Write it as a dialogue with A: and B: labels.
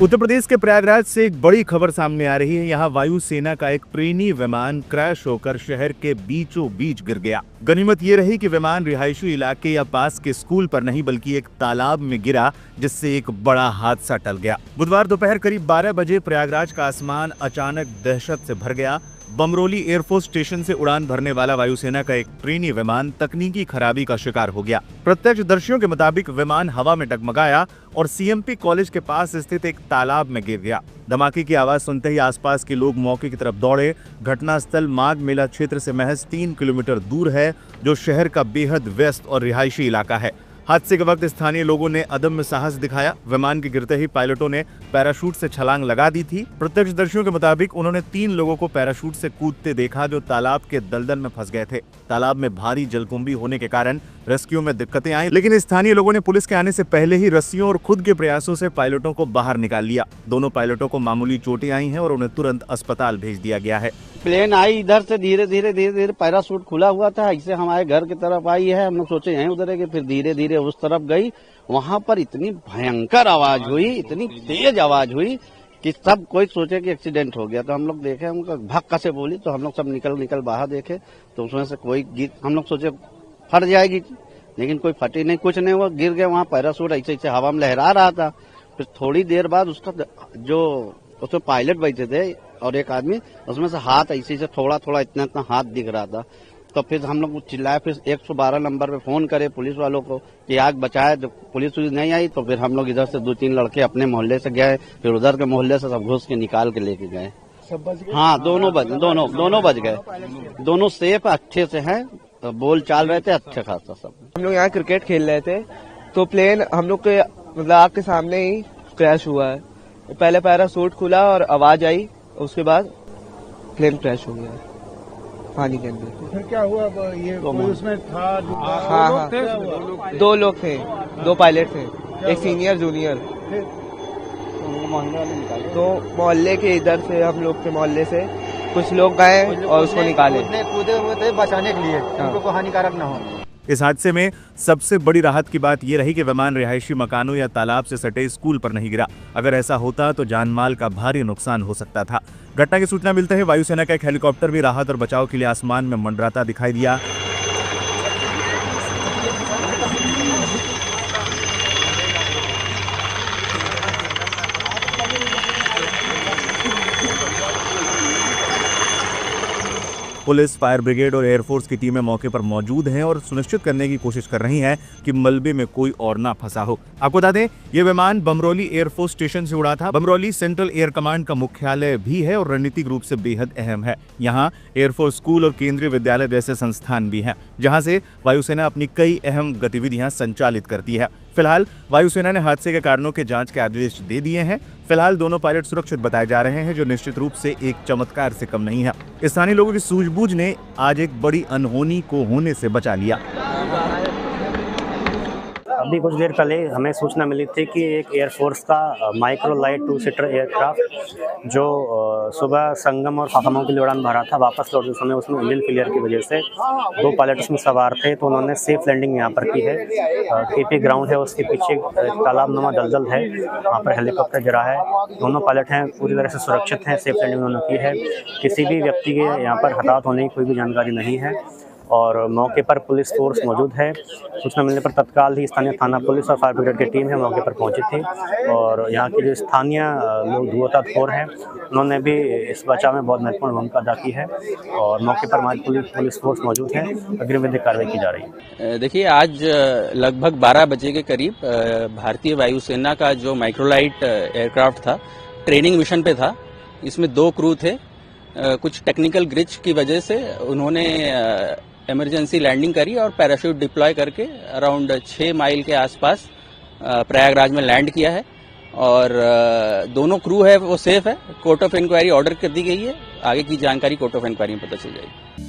A: उत्तर प्रदेश के प्रयागराज से एक बड़ी खबर सामने आ रही है। यहाँ वायुसेना का एक ट्रेनी विमान क्रैश होकर शहर के बीचों बीच गिर गया। गनीमत ये रही कि विमान रिहायशी इलाके या पास के स्कूल पर नहीं बल्कि एक तालाब में गिरा, जिससे एक बड़ा हादसा टल गया। बुधवार दोपहर करीब 12 बजे प्रयागराज का आसमान अचानक दहशत से भर गया। बमरोली एयरफोर्स स्टेशन से उड़ान भरने वाला वायुसेना का एक ट्रेनी विमान तकनीकी खराबी का शिकार हो गया। प्रत्यक्षदर्शियों के मुताबिक विमान हवा में डगमगाया और सीएमपी कॉलेज के पास स्थित एक तालाब में गिर गया। धमाके की आवाज सुनते ही आसपास के लोग मौके की तरफ दौड़े। घटनास्थल माघ मेला क्षेत्र से महज 3 किलोमीटर दूर है, जो शहर का बेहद व्यस्त और रिहायशी इलाका है। हादसे के वक्त स्थानीय लोगों ने अदम्य साहस दिखाया। विमान के गिरते ही पायलटों ने पैराशूट से छलांग लगा दी थी। प्रत्यक्षदर्शियों के मुताबिक उन्होंने 3 लोगों को पैराशूट से कूदते देखा, जो तालाब के दलदल में फंस गए थे। तालाब में भारी जलकुंभी होने के कारण रेस्क्यू में दिक्कतें आई, लेकिन स्थानीय लोगों ने पुलिस के आने से पहले ही रस्सियों और खुद के प्रयासों से पायलटों को बाहर निकाल लिया। दोनों पायलटों को मामूली चोटें आई हैं और उन्हें तुरंत अस्पताल भेज दिया गया है।
B: प्लेन आई इधर से धीरे धीरे पैराशूट खुला हुआ था, इससे हमारे घर की तरफ आई है। हम लोग सोचे यहीं उतरेंगे, फिर धीरे धीरे उस तरफ गई। वहां पर इतनी भयंकर आवाज हुई, इतनी तेज आवाज हुई कि सब कोई सोचे कि एक्सीडेंट हो गया। तो हम लोग देखे, हमको भक्का से बोली, तो हम लोग सब निकल बाहर देखे, तो उसमें से कोई हम लोग सोचे फट जाएगी, लेकिन कोई फटी नहीं, कुछ नहीं हुआ। गिर गए वहाँ, पैराशूट ऐसे ऐसे हवा में लहरा रहा था। फिर थोड़ी देर बाद उसका जो उसमें पायलट बैठे थे और एक आदमी, उसमें से हाथ ऐसे से थोड़ा इतना हाथ दिख रहा था। तो फिर हम लोग चिल्लाए, फिर 112 नंबर पे फोन करे पुलिस वालों को कि आग बचाए। जब पुलिस नहीं आई तो फिर हम लोग इधर से 2-3 लड़के अपने मोहल्ले से गए, फिर उधर के मोहल्ले से सब घुस के निकाल के लेके गए। सब बच गए? हाँ, दोनों बच गए। दोनों सेफ अच्छे से हैं, तो बोल चाल रहे थे अच्छे खासा सब।
C: हम लोग यहाँ क्रिकेट खेल रहे थे, तो प्लेन हम लोग के मतलब आग के सामने ही क्रैश हुआ है। पहले पैराशूट खुला और आवाज आई, उसके बाद प्लेन क्रैश हो गया पानी के अंदर।
D: फिर क्या हुआ? ये कोई उसमें था?
C: हाँ, 2 लोग थे, 2 पायलट थे, एक सीनियर जूनियर। तो मोहल्ले के इधर से, हम लोग के मोहल्ले से कुछ लोग गए और उसको निकाले।
D: कूदे हुए थे बचाने के लिए, उनको हानिकारक न हो।
A: इस हादसे में सबसे बड़ी राहत की बात यह रही कि विमान रिहायशी मकानों या तालाब से सटे स्कूल पर नहीं गिरा। अगर ऐसा होता तो जानमाल का भारी नुकसान हो सकता था। घटना की सूचना मिलते ही वायुसेना का एक हेलीकॉप्टर भी राहत और बचाव के लिए आसमान में मंडराता दिखाई दिया। पुलिस, फायर ब्रिगेड और एयरफोर्स की टीमें मौके पर मौजूद हैं और सुनिश्चित करने की कोशिश कर रही हैं कि मलबे में कोई और ना फंसा हो। आपको बता दें, ये विमान बमरोली एयरफोर्स स्टेशन से उड़ा था। बमरोली सेंट्रल एयर कमांड का मुख्यालय भी है और रणनीतिक रूप से बेहद अहम है। यहाँ एयरफोर्स स्कूल और केंद्रीय विद्यालय जैसे संस्थान भी हैं, जहाँ से वायुसेना अपनी कई अहम गतिविधियां संचालित करती है। फिलहाल वायुसेना ने हादसे के कारणों के जांच के आदेश दे दिए हैं। फिलहाल दोनों पायलट सुरक्षित बताए जा रहे हैं, जो निश्चित रूप से एक चमत्कार से कम नहीं है। स्थानीय लोगों की सूझबूझ ने आज एक बड़ी अनहोनी को होने से बचा लिया।
E: अभी कुछ देर पहले हमें सूचना मिली थी कि एक एयरफोर्स का माइक्रो लाइट 2 सीटर एयरक्राफ्ट जो सुबह संगम और फाफामऊ के लिए उड़ान भरा था, वापस लौटते समय उसमें इंजन फेलियर की वजह से 2 पायलट उसमें सवार थे, तो उन्होंने सेफ लैंडिंग यहाँ पर की है। केपी ग्राउंड है, उसके पीछे तालाबनुमा दलदल है, वहाँ पर हेलीकॉप्टर गिरा है। दोनों पायलट हैं पूरी तरह से सुरक्षित हैं, सेफ लैंडिंग उन्होंने की है। किसी भी व्यक्ति के यहाँ पर हताहत होने की कोई भी जानकारी नहीं है और मौके पर पुलिस फोर्स मौजूद है। सूचना मिलने पर तत्काल ही स्थानीय थाना पुलिस और फायर ब्रिगेड की टीम है मौके पर पहुंची थी और यहाँ के जो स्थानीय लोग धुआंधार हैं, उन्होंने भी इस बचाव में बहुत महत्वपूर्ण भूमिका अदा की है और मौके पर हमारी पुलिस फोर्स मौजूद है। अग्रिम विधिक कार्रवाई की जा रही है।
F: देखिए, आज लगभग 12 बजे के करीब भारतीय वायुसेना का जो माइक्रोलाइट एयरक्राफ्ट था, ट्रेनिंग मिशन पे था। इसमें 2 क्रू थे। कुछ टेक्निकल ग्लिच की वजह से उन्होंने इमरजेंसी लैंडिंग करी और पैराशूट डिप्लॉय करके अराउंड 6 माइल के आसपास प्रयागराज में लैंड किया है और दोनों क्रू है वो सेफ है। कोर्ट ऑफ इंक्वायरी ऑर्डर कर दी गई है। आगे की जानकारी कोर्ट ऑफ इंक्वायरी में पता चल जाएगी।